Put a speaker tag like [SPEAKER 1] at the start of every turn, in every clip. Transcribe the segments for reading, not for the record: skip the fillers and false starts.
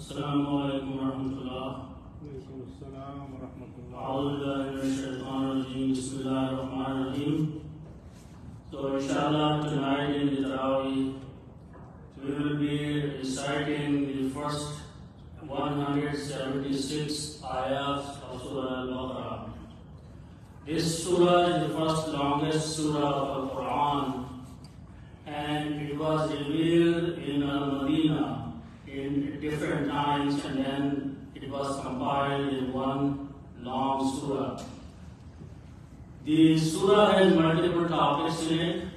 [SPEAKER 1] Assalamu alaikum warahmatullah. A'udhu billahi minash shaitanir rajeem. Bismillahir rahmanir rahim. So inshallah tonight in the Traweeh we will be reciting the first 176 ayahs of Surah Al-Baqarah. This surah is the first longest surah of the Quran, and it was revealed in Al-Madinah in different times, and then it was compiled in one long surah. The surah has multiple topics in it,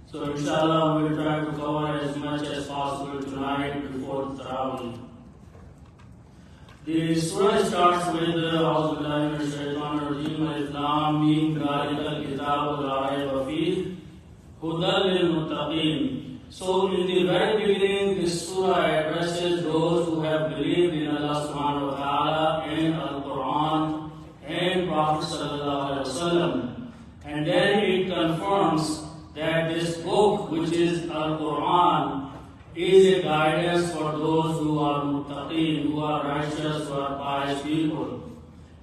[SPEAKER 1] so inshallah we will try to cover as much as possible tonight before the Traweeh. The surah starts with A'udhu billahi minash shaitanir rajeem. Alif Lam Mim Zalikal Kitabu La Rayba Fihi Hudan lil Muttaqin. So in the very beginning, this surah addresses those who have believed in Allah subhanahu wa ta'ala and Al-Quran and Prophet sallallahu alaihi wasallam. And then it confirms that this book, which is Al-Quran, is a guidance for those who are muttaqeen, who are righteous, who are pious people.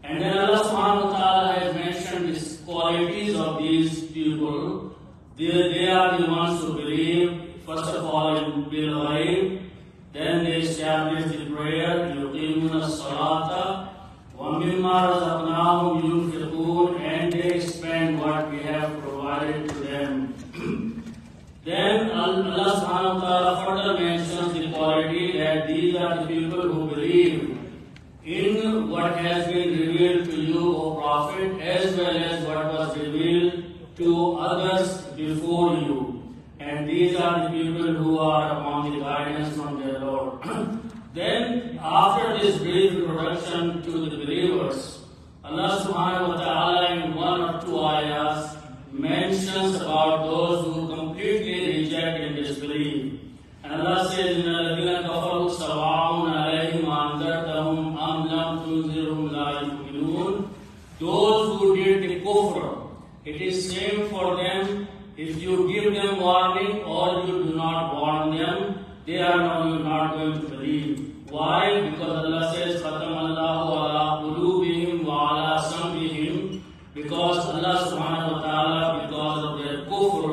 [SPEAKER 1] And then Allah subhanahu wa ta'ala has mentioned the qualities of these people. They are the ones who believe, first of all, in bil ghaib, then they establish the prayer, yuqimuna as-salata, wa mimma razaqnahum yunfiqun, and they spend what we have provided to them. Then Allah subhanahu wa ta'ala further mentions the quality that these are the people who believe in what has been revealed to you, O Prophet, as well as what was revealed to others before you. And these are the people who are upon the guidance from their Lord. Then, after this brief introduction to the believers, Allah subhanahu wa ta'ala in one or two ayahs mentions about those who completely reject and disbelieve. And Allah says, إِنَّ الَّذِينَ كَفَرُوا سَوَاءٌ عَلَيْهِمْ أَنذَرْتَهُمْ أَمْ لَمْ تُنذِرْهُمْ لَا يُؤْمِنُونَ. Those who did the kufr, it is same for them if you give them warning or you do not warn them, they are not going to believe. Why? Because Allah says, خَتَمَ اللَّهُ عَلَىٰ قُلُوبِهِمْ وَعَلَىٰ سَمْعِهِمْ. Because Allah subhanahu wa ta'ala, because of their kufr,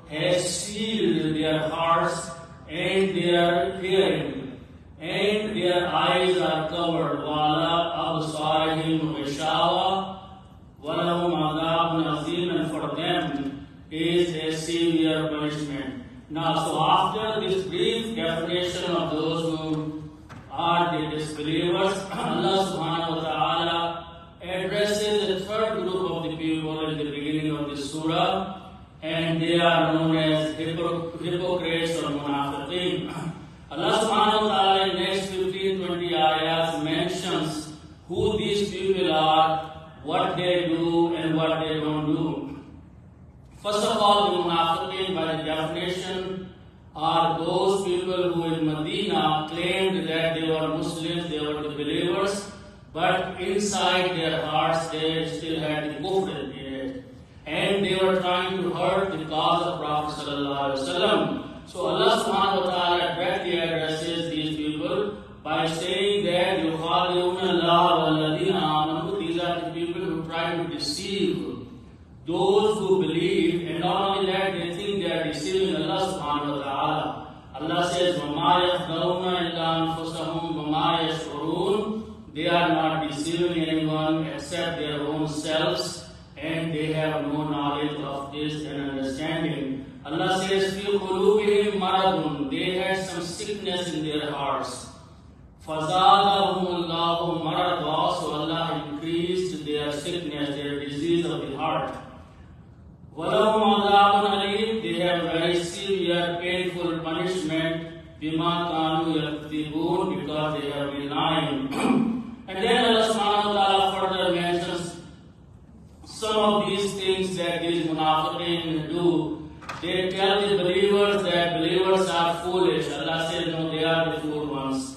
[SPEAKER 1] has sealed their hearts and their hearing, and their eyes are covered. وَعَلَىٰ أَبْصَارِهِمْ غِشَاوَةٌ وَلَهُمْ عَذَابٌ عَظِيمٌ. And for them is a severe punishment. Now, so after this brief definition of those who are the disbelievers, Allah subhanahu wa ta'ala addresses the third group of the people in the beginning of the surah, and they are known as hypocrites or munafiqeen. Allah subhanahu wa ta'ala in next 15-20 ayahs mentions who these people are, what they do and what they don't do. First of all, the munafiqeen by the definition are those people who in Medina claimed that they were Muslims, they were the believers, but inside their hearts they still had the kufr in it. And they were trying to hurt the cause of Prophet sallallahu alaihi wasallam. So Allah subhanahu wa ta'ala directly addresses these people by saying that يُخَادِعُونَ اللَّهَ وَالَّذِينَ آمَنُوا. These are the people who try to deceive those who believe, and not only that, they think they are deceiving Allah subhanahu wa ta'ala. Allah says, وَمَا يَخْدَعُونَ إِلَّا أَنفُسَهُمْ وَمَا يَشْعُرُونَ. They are not deceiving anyone except their own selves, and they have no knowledge of this and understanding. Allah says, فِي قُلُوبِهِمْ مَرَضٌ. They had some sickness in their hearts. فَزَادَهُمُ اللَّهُ مَرَضًا. So Allah increased their sickness, their disease of the heart. وَلَهُمْ عَذَابٌ عَلِيمٌ. They have very severe, painful punishment. بِمَا كَانُوا يَكْذِبُونَ. Because they have been lying. And then Allah subhanahu wa ta'ala further mentions some of these things that these munafiqeen do. They tell the believers that believers are foolish. Allah says, no, they are the fool ones.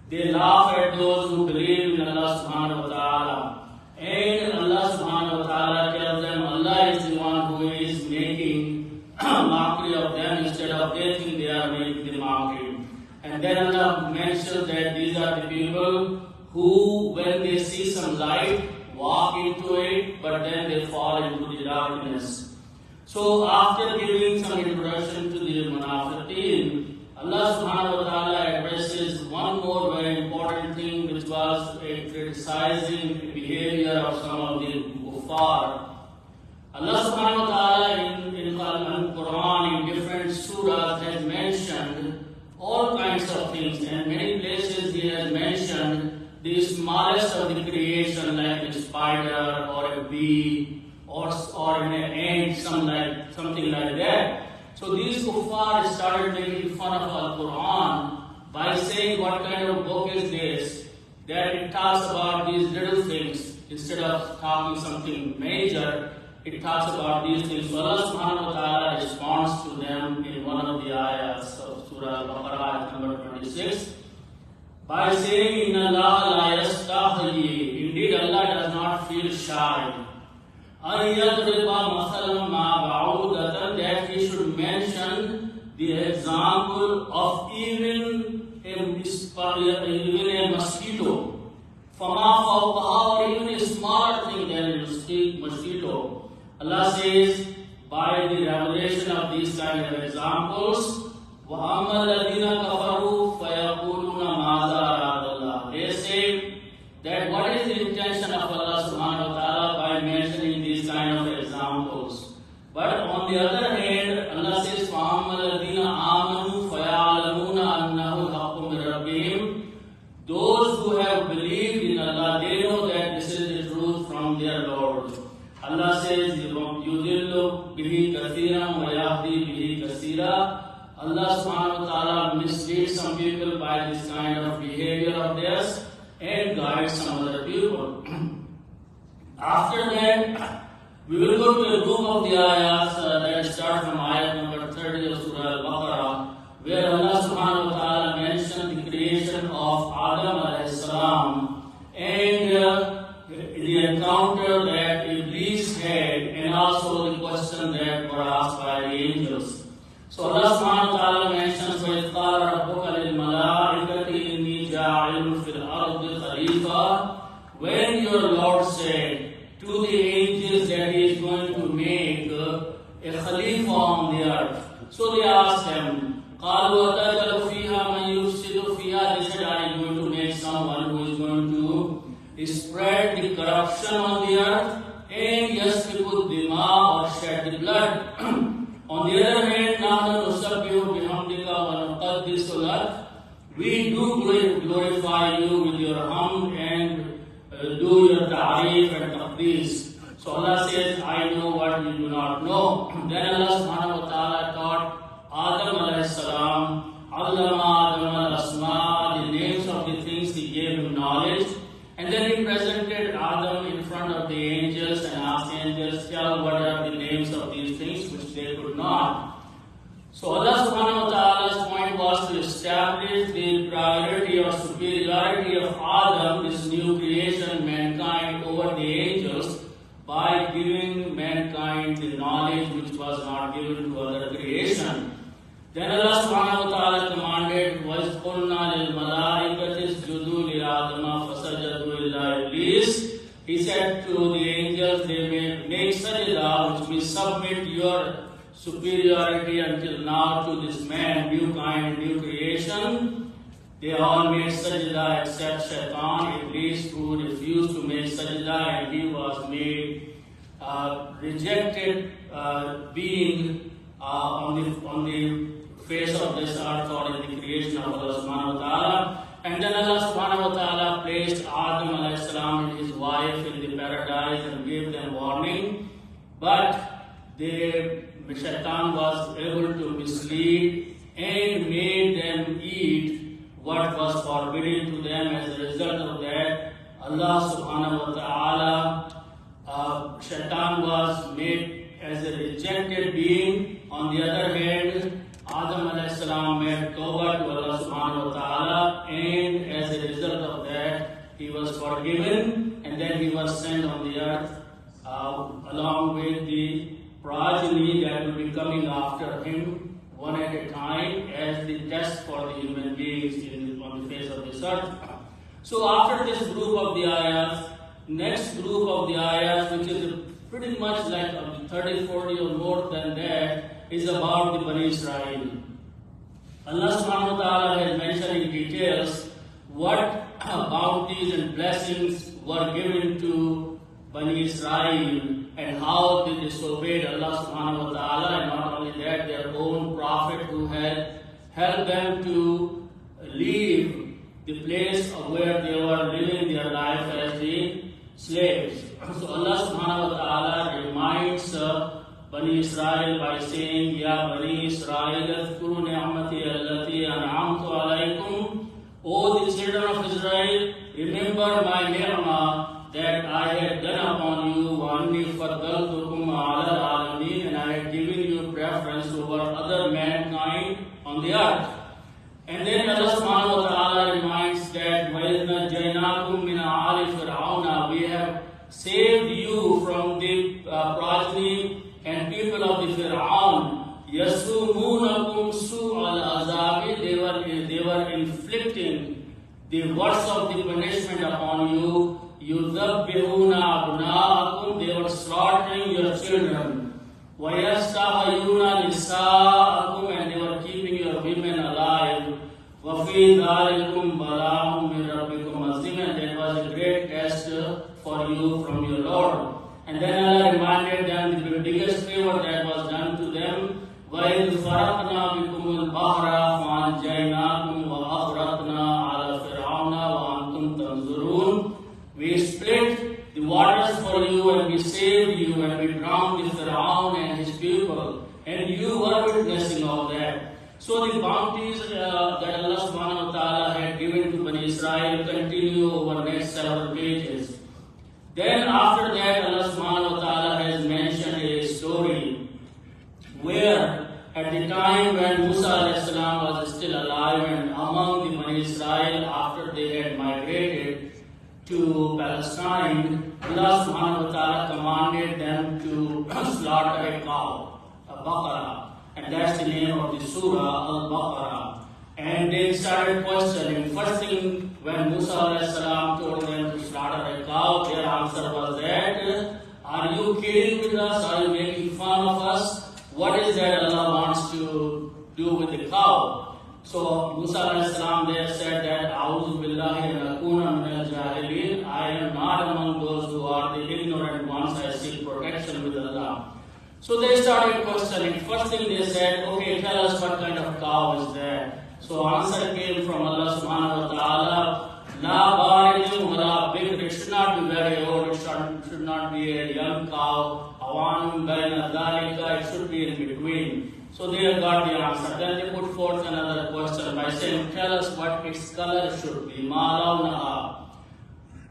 [SPEAKER 1] They laugh at those who believe in Allah subhanahu wa ta'ala. And Allah subhanahu wa ta'ala tells them Allah is the one who is making mockery of them instead of they think they are making the mockery. And then Allah mentions that these are the people who, when they see some light, walk into it, but then they fall into the darkness. So after giving some introduction to the Munafiqeen, Allah subhanahu wa ta'ala addresses one more very important thing, which was a criticizing behavior of some of the kuffar. Allah subhanahu wa ta'ala in the Quran, in different surahs, has mentioned all kinds of things, and many places He has mentioned the smallest of the creation, like a spider or a bee or an ant, something like that. So these kuffar started making fun of Al-Quran by saying, what kind of book is this, that it talks about these little things instead of talking something major. It talks about these things. So Allah subhanahu wa ta'ala responds to them in one of the ayahs of Surah Al-Baqarah, number 26, by saying, Inna Allah la yastahyi, indeed Allah does not feel shy, an yadriba mathalan ma ba'udatan, that He should mention the example of even a mosquito, fama fawqaha, or even a smaller thing than a mosquito. Allah says, by the revelation of these kind of examples, وَأَمَّا الَّذِينَ كَفَرُوا فَيَقُولُونَ مَاذَا أَرَادَ اللَّهُ, they say that what is the intention of Allah subhanahu wa ta'ala by mentioning these kind of examples. But on the other hand, Allah says, فَأَمَّا الَّذِينَ آمَنُوا فَيَعْلَمُونَ أَنَّهُ الْحَقُّ مِنْ رَبِّهِمْ, those who have believed in Allah, they know that this is the truth from their Lord. Allah says, يُذِلُّ بِهِ كَثِيرًا وَيَهْدِي بِهِ كَثِيرًا. Allah subhanahu wa ta'ala misleads some people by this kind of behavior of theirs and guides some other people. After that, we will go to a group of the ayahs that start from ayat number 30 of Surah Al-Baqarah, where Allah subhanahu wa ta'ala mentioned the creation of Adam alayhi salam and the encounter that Iblis had, and also the question that were asked by the angels. So Allah subhanahu wa ta'ala mentions, وَإِذْ قَالَ رَبُّكَ لِلْمَلَائِكَةِ إِنِّي جَاعِلٌ فِي الْأَرْضِ خَلِيفَةً, when your Lord said to the angels that He is going to make a Khalifa on the earth. So they asked Him, قَالُوا أَتَجْعَلُ فِيهَا مَنْ يُفْسِدُ فِيهَا, they said, are you going to make someone who is going to spread the corruption on the earth, and يَسْفِكُ الدِّمَاءَ, or shed the blood. On the other hand, نَحْنُ نُسَبِّحُ بِحَمْدِكَ وَنُقَدِّسُ لَكَ, we do glorify you with your hamd and do your ta'arif and taqdees. So Allah says, I know what you do not know. Then Allah subhanahu wa ta'ala taught Adam alayhi salam, Allama Adam al-Asma, the names of the things He gave him knowledge. And then He presented Adam in front of the angels and asked the angels, tell what are the names of these things, which they could not. So Allah subhanahu wa ta'ala's point was to establish the priority or superiority of Adam, this new creation, mankind, over the angels, by giving mankind the knowledge which was not given to other creation. Then Allah subhanahu wa ta'ala commanded, وَإِذْ قُلْنَا لِلْمَلَائِكَةِ اسْجُدُوا لِآدَمَ فَسَجَدُوا إِلَّا إِبْلِيسَ, He said to the angels, they may make sajda, which means submit your superiority until now to this man, new kind, new creation. They all made sajda except Shaitan, Iblis, who refused to make sajda, and he was made rejected being on the face of this earth, or in the creation of Allah subhanahu wa ta'ala. And then Allah subhanahu wa ta'ala placed Adam alayhi salam and his wife in the paradise and gave them warning. But Shaitan was able to mislead and made them eat what was forbidden to them. As a result of that, Allah subhanahu wa ta'ala, Shaitan was made as a rejected being. On the other hand, Adam alayhi salam made tawbah to Allah subhanahu wa ta'ala, and as a result of that, he was forgiven, and then he was sent on the earth along with the progeny that will be coming after him. one at a time as the test for the human beings on the face of this earth. So after this group of the ayahs, next group of the ayahs, which is pretty much like 30, 40 or more than that, is about the Bani Israel. Allah subhanahu wa ta'ala has mentioned in details what bounties and blessings were given to Bani Israel and how they disobeyed Allah subhanahu wa ta'ala, and not only that, their own prophet who had helped them to leave the place of where they were living their life as the slaves. So Allah subhanahu wa ta'ala reminds Bani Israel by saying, Ya Bani Israel, azkuru ni'mati allati an'amtu alaykum. O the children of Israel, remember my ni'mah that I had done upon you, wa anni faddaltukum ala al-alamin, and I had given you preference over other mankind on the earth. And then Allah subhanahu wa ta'ala reminds that وَإِذْ نَجَّيْنَاكُمْ مِنْ آلِ فِرْعَوْنَ, we have saved you from the progeny and people of the Fir'aun. يَسُومُونَكُمْ سُوءَ الْعَذَابِ, they were inflicting the worst of the punishment upon you. يُذَبِّحُونَ أَبْنَاءَكُمْ, they were slaughtering your children. وَيَسْتَحْيُونَ نِسَاءَكُمْ, and they were keeping your women alive. وَفِي ذَلِكُمْ بَلَاءٌ مِّن رَبِّكُمْ عَظِيمٌ, and that was a great test for you from your Lord. And then Allah reminded them the biggest favor that was done to them. وَإِذْ فَرَقْنَا بِكُمُ الْبَحْرَ فَأَنْجَيْنَاكُمْ وَأَغْرَقْنَا عَلَى فِرْعَوْنَ وَأَنْتُمْ تَنظُرُونَ, we split the waters for you and we saved you and we drowned the Fir'aun and his people, and you were witnessing all that. So the bounties that Allah subhanahu wa ta'ala had given to Bani Israel continue over the next several pages. Then after that, Allah subhanahu wa ta'ala has mentioned a story where at the time when Musa alayhi salam was still alive and among the Bani Israel, after they had migrated to Palestine, Allah subhanahu wa ta'ala commanded them to slaughter a cow, a baqarah, and that's the name of the surah, Al-Baqarah. And they started questioning. First thing, when Musa alayhi salam told them to slaughter a cow, their answer was that, are you kidding with us? Are you making fun of us? What is that Allah wants to do with the cow? So Musa alayhi salam there said that, A'udhu billahi an akuna min al-jahilin, I am not among those who are the ignorant ones, I seek protection with Allah. So they started questioning. First thing they said, okay, tell us what kind of cow is that? So answer came from Allah subhanahu wa ta'ala, La baridin wala bikr, it should not be very old, it should not be a young cow, awanum baina dhalika, it should be in between. So they got the answer. Then they put forth another question by saying, tell us what its color should be, ma lawnaha.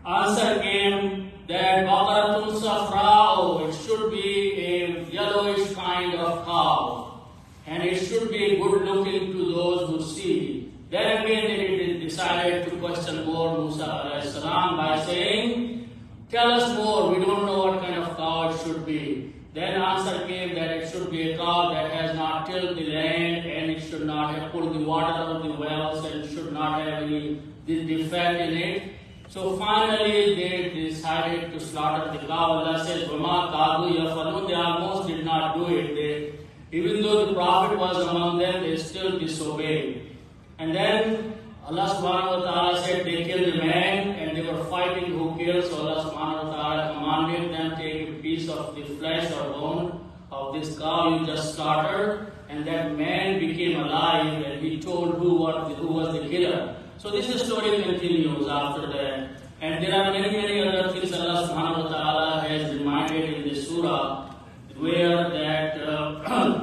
[SPEAKER 1] Answer came that baqaratun safra'u, it should be a yellowish kind of cow, and it should be good looking to those who see. Then again they decided to question more Musa alayhi salam by saying, tell us more, we don't know what kind of cow it should be. Then answer came that it should be a cow that has not tilled the land, and it should not have pulled the water out of the wells, and it should not have any defect in it. So finally they decided to slaughter the cow. Allah says, Vama Kadu Yafalun, they almost did not do it. Even though the Prophet was among them, they still disobeyed. And then Allah subhanahu wa ta'ala said they killed a man, and they were fighting who killed. So Allah subhanahu wa ta'ala commanded them, take a piece of the flesh or bone of this cow you just slaughtered, and that man became alive, and he told who was the killer. So this story continues after that. And there are many other things Allah subhanahu wa ta'ala has reminded in the surah, where that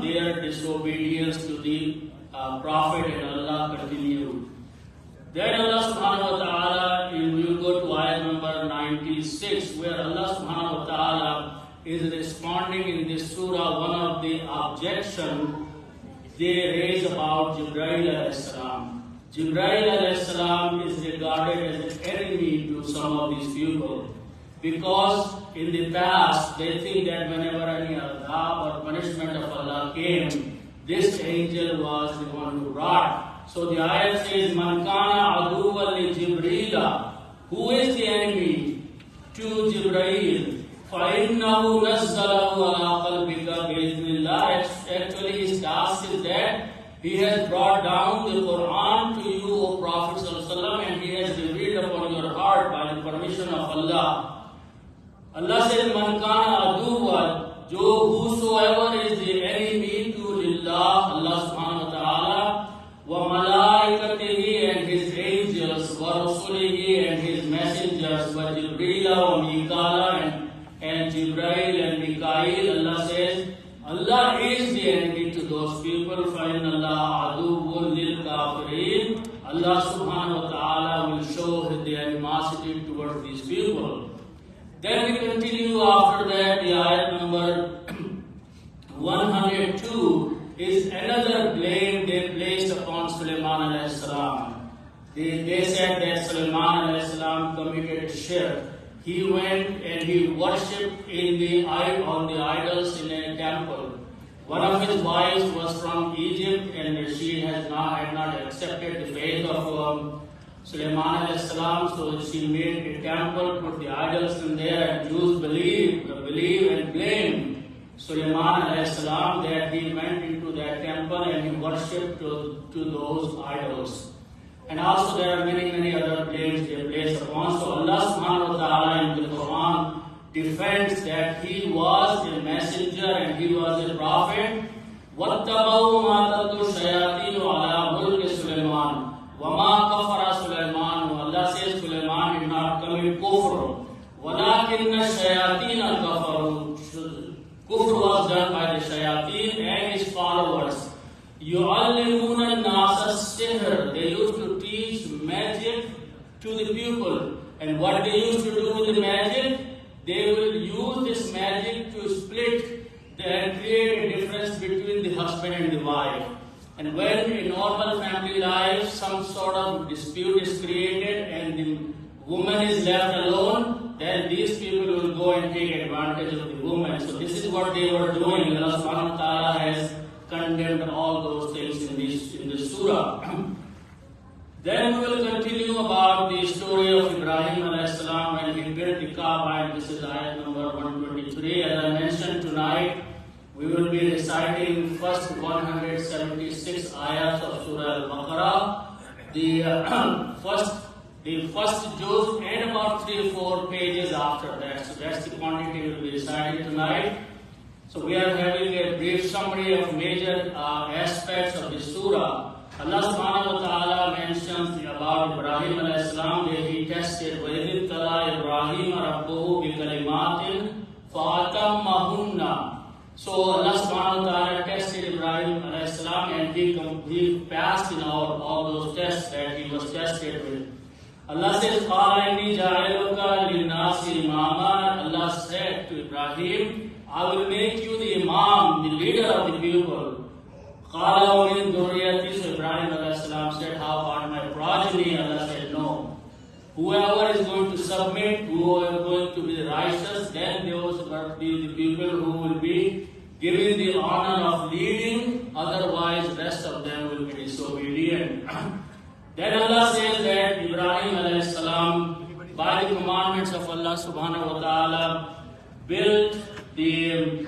[SPEAKER 1] their disobedience to the Prophet and Allah continued. Then Allah subhanahu wa ta'ala, you go to ayat number 96, where Allah subhanahu wa ta'ala is responding in this surah one of the objections they raise about Jibreel alayhi salam. Jibreel alayhi salam is regarded as an enemy to some of these people, because in the past they think that whenever any adhab or punishment of Allah came, this angel was the one who brought. So the ayat says, Man kana aduwwan li Jibreel, who is the enemy to Jibreel? فَإِنَّهُ نَزَّلَهُ عَلَىٰ قَلْبِكَ بِإِذْنِ اللَّهِ. Actually, his task is that he has brought down the Quran to you, O Prophet ﷺ, and he has revealed upon your heart by the permission of Allah. Allah says, Man kana aduwwan, whosoever is the enemy to Lillah, Allah subhanahu wa ta'ala, wa malaikatihi, and his angels, wa rasulihi, and his messengers, wa Jibreel wa Mikala, and Jibreel and Mikail. Allah says, Allah is the enemy to those people. فَإِنَّ اللَّهَ عَدُوٌّ لِلْكَافِرِينَ. Allah subhanahu wa ta'ala will show the animosity towards these people. Then we continue after that. The ayat number 102 is another blame they placed upon Sulaiman alayhi salam. They said that Sulaiman alayhi salam committed shirk. He went and he worshipped on the idols in a temple. One of his wives was from Egypt, and she had not accepted the faith of Sulaiman alayhi salam, so she made a temple, put the idols in there, and Jews believe and blame Sulaiman alayhi salam that he went into that temple and he worshipped to those idols. And also there are many other blames they place upon. So Allah subhanahu wa ta'ala in the Quran defends that he was a messenger and he was a prophet. وَاتَّبَوْا مَا تَتْلُو الشَّيَاطِينُ عَلَىٰ مُلْكِ سُلَيْمَانَ وَمَا كَفَرَ سُلَيْمَانُ. Allah says Sulaiman did not commit kufr. وَلَكِنَّ الشَّيَاطِينَ كَفَرُوا. Kufr was done by the shayateen and his followers. يُعَلِّمُونَ النَّاسَ السِّحْرَ. They used to teach magic to the people. And what they used to do with the magic, they will use this magic to split and create a difference between the husband and the wife. And when in normal family life some sort of dispute is created and the woman is left alone, then these people will go and take advantage of the woman. So this is what they were doing. Allah subhanahu wa ta'ala has condemned all those things in this surah. Then we will continue about the story of Ibrahim alayhi salam when he built the Kaaba, and this is ayat number 123. As I mentioned tonight, we will be reciting first 176 ayats of Surah Al-Baqarah, the first juz and about 3 or 4 pages after that. So that's the quantity we will be reciting tonight. So we are having a brief summary of major aspects of the surah. Allah subhanahu wa ta'ala mentions about Ibrahim alayhi salam that he tested وَإِذِ ابْتَلَىٰ إِبْرَاهِيمَ رَبُّهُ بِكَلِمَاتٍ فَأَتَمَّهُنَّ. So Allah subhanahu wa ta'ala tested Ibrahim alayhi salam and he passed in all those tests that he was tested with. Allah says, قَالَ إِنِّي جَعِلُكَ لِلنَّاسِ إِمَامًا. Allah said to Ibrahim, I will make you the imam, the leader of the people. قَالَ وَمِن ذُرِّيَّتِي. So Ibrahim alayhi salam said, how about my progeny? Allah said, no. Whoever is going to submit, who are going to be righteous, then those will be the people who will be given the honor of leading, otherwise rest of them will be disobedient. Then Allah says that Ibrahim alayhi salam, by the commandments of Allah subhanahu wa ta'ala, built the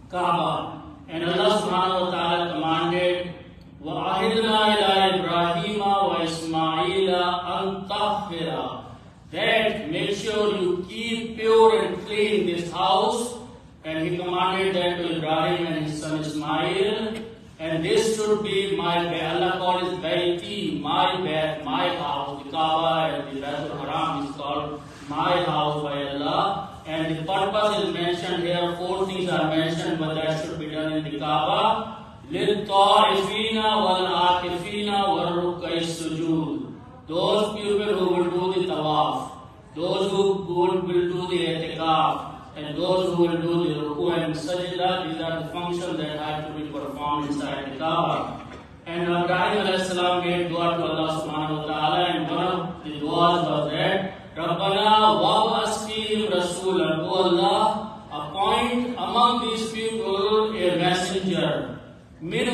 [SPEAKER 1] Kaaba. And Allah subhanahu wa ta'ala commanded, وَأَهِدْنَا إِلَىٰ إِبْرَاهِيمَ وَإِسْمَاعِيلَ أَن طَهِّرَ. That make sure you keep pure and clean this house. And he commanded that to Ibrahim and his son Ismail. And this should be my bed. Allah called it Bayti, my bed, my house. The Kaaba and the Baytul Haram is called my house by Allah. And the purpose is mentioned here. 4 things are mentioned, but that should be done in the Kaaba. لِلطَّائِفِينَ وَالْعَاكِفِينَ وَالرُّكَّعِ السُّجُودِ. Those people who will do the tawaf, those who will do the i'tikaf, and those who will do the ruku and sajda, these are the functions that have to be performed inside the Kaaba. And Ibrahim alayhi salam made dua to Allah subhanahu wa ta'ala, and one of the duas was that, Rabbana wab'as fihim rasulan. O Allah, appoint among these people a messenger. Min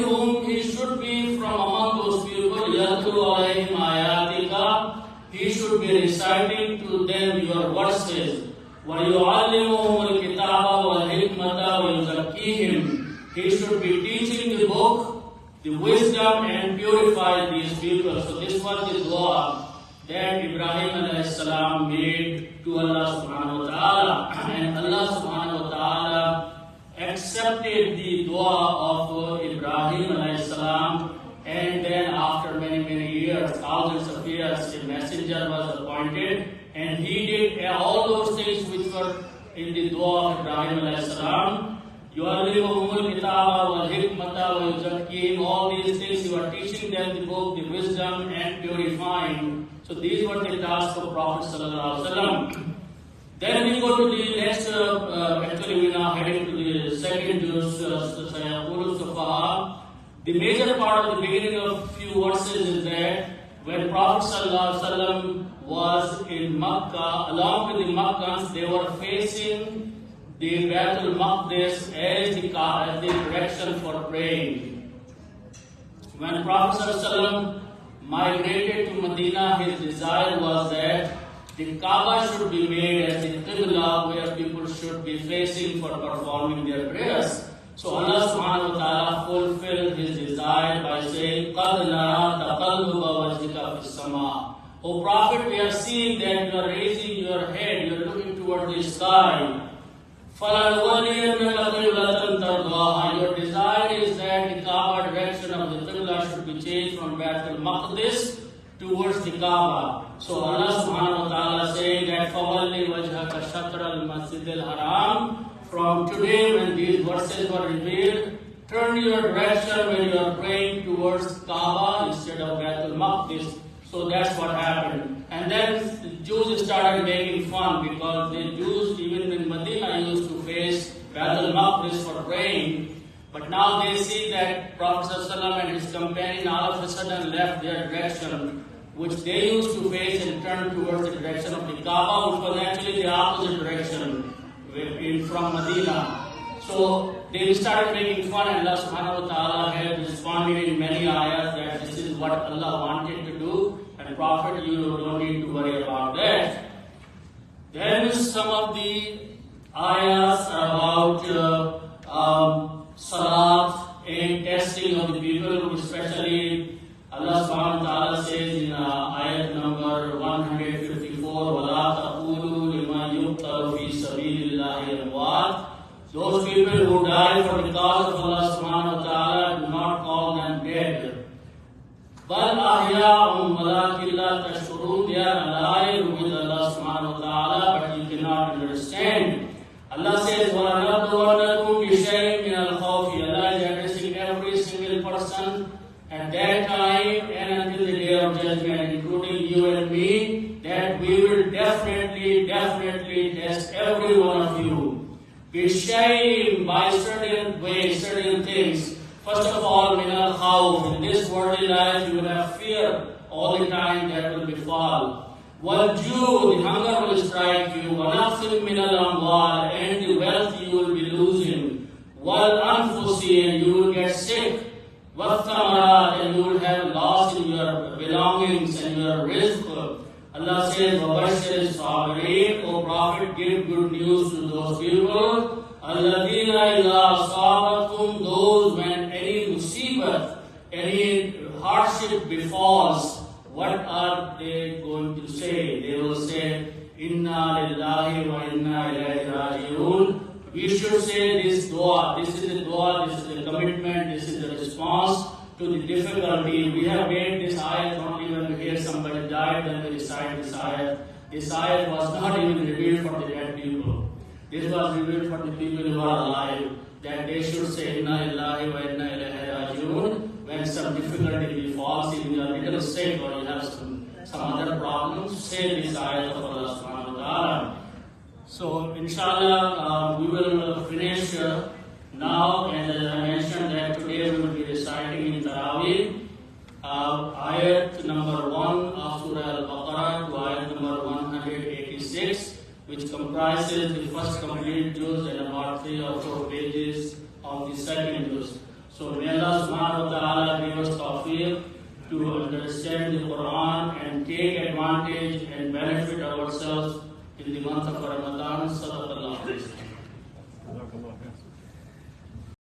[SPEAKER 1] he should be reciting to them your verses. وَيُعَلِّمُهُمُ الْكِتَابَ وَالْحِكْمَةَ وَيُزَكِّيهِمْ. He should be teaching the book, the wisdom, and purify these people. So this was the dua that Ibrahim alayhi salam made to Allah subhanahu wa ta'ala. And Allah subhanahu wa ta'ala accepted the dua of Ibrahim alayhi salam. And then after many years, thousands of years, a messenger was appointed. And he did all those things which were in the dua of Ibrahim alayhi salam. يُعَلِّمُهُمُ الْكِتَابَ وَالْحِكْمَةَ وَيُزَكِّيهِمْ. All these things, you are teaching them the book, the wisdom, and purifying. So these were the tasks of Prophet sallallahu alaihi wasallam. Then we go to the next, actually we are now heading to the second juz, Sayaqulu Sufaha. The major part of the beginning of few verses is that when Prophet sallallahu alaihi wasallam was in Makkah, along with the Makkans, they were facing the Baitul Maqdis as the direction for praying. When Prophet sallallahu alaihi wasallam migrated to Medina, his desire was that the Kaaba should be made as the Qibla where people should be facing for performing their prayers. So Allah subhanahu wa ta'ala fulfilled his desire by saying, قَدْ نَرَى تَقَلُّبَ وَجْهِكَ فِي السَّمَاءِ. O Prophet, we are seeing that you are raising your head, you are looking toward the sky. فَلَنُوَلِّيَنَّكَ قِبْلَةً تَرْضَاهَا. Your desire is that the Kaaba direction of the Qibla should be changed from Baitul Maqdis towards the Kaaba. So Allah subhanahu wa ta'ala saying that فَوَلِّ وَجْهَكَ شَطْرَ الْمَسْجِدِ الْحَرَامِ. From today when these verses were revealed, turn your direction when you are praying towards Kaaba instead of Baitul Maqdis. So that's what happened. And then the Jews started making fun because the Jews even in Medina used to face Baitul Maqdis for praying. But now they see that Prophet ﷺ and his companion all of a sudden left their direction, which they used to face, and turned towards the direction of the Kaaba, which was actually the opposite direction from Medina. So they started making fun, and Allah subhanahu wa ta'ala had responded in many ayahs that this is what Allah wanted to do, and Prophet, you don't need to worry about that. Then some of the ayahs are about salat and testing of the people, especially Allah subhanahu wa ta'ala says in ayat number 154, وَلَا تَقُولُوا لِمَنْ يُقْتَلُ فِي سَبِيلِ اللَّهِ أَمْوَاتٍ. Those people who die for the cause of Allah subhanahu wa ta'ala, do not call them dead. بَلْ أَحْيَاءٌ وَلَكِنْ لَا تَشْعُرُونَ. They are alive with Allah subhanahu wa ta'ala, but you cannot understand. Allah says, وَلَنَبْلُوَنَّكُمْ بِشَيْءٍ مِنَ الْخَوْفِ. Allah is addressing every single person at that time and until the day of judgment, including you and me, that we will definitely test every one of you. Bishayim, by certain ways, certain things. First of all, min al-khawf. In this worldly life, you will have fear all the time that will befall. Wal-ju, the hunger will strike you. Wa-nafsin min al-amwal, and the wealth you will be losing. Wal-anfusi, and you will get sick. Wal-thamarat, and you will have loss in your belongings and your rizq. Allah says, وَبَشِّرِ الصَّابِرِينَ. O Prophet, give good news to those people. الَّذِينَ إِذَا أَصَابَتْهُمْ. Those when any musibat, any hardship befalls, what are they going to say? They will say, Inna lillahi wa inna ilayhi raji'un. We should say this dua. This is the dua, this is the commitment, this is the response to the difficulty. We have made this ayat only when we hear somebody died, then we recite this ayat. This ayat was not even revealed for the dead people. This was revealed for the people who are alive, that they should say Inna lillahi wa inna ilayhi raji'un when some difficulty befalls, if you are a little sick or you have some other problems, say this ayat of Allah subhanahu wa ta'ala. So inshallah we will finish now, and as I mentioned that today we will be reciting in Traweeh ayat number 1 of Surah Al-Baqarah to ayat number 186, which comprises the first complete juz and about 3 or 4 pages of the second juz. So may Allah subhanahu wa ta'ala give us tawfiq to understand the Quran and take advantage and benefit ourselves in the month of Ramadan. Sadaqallah.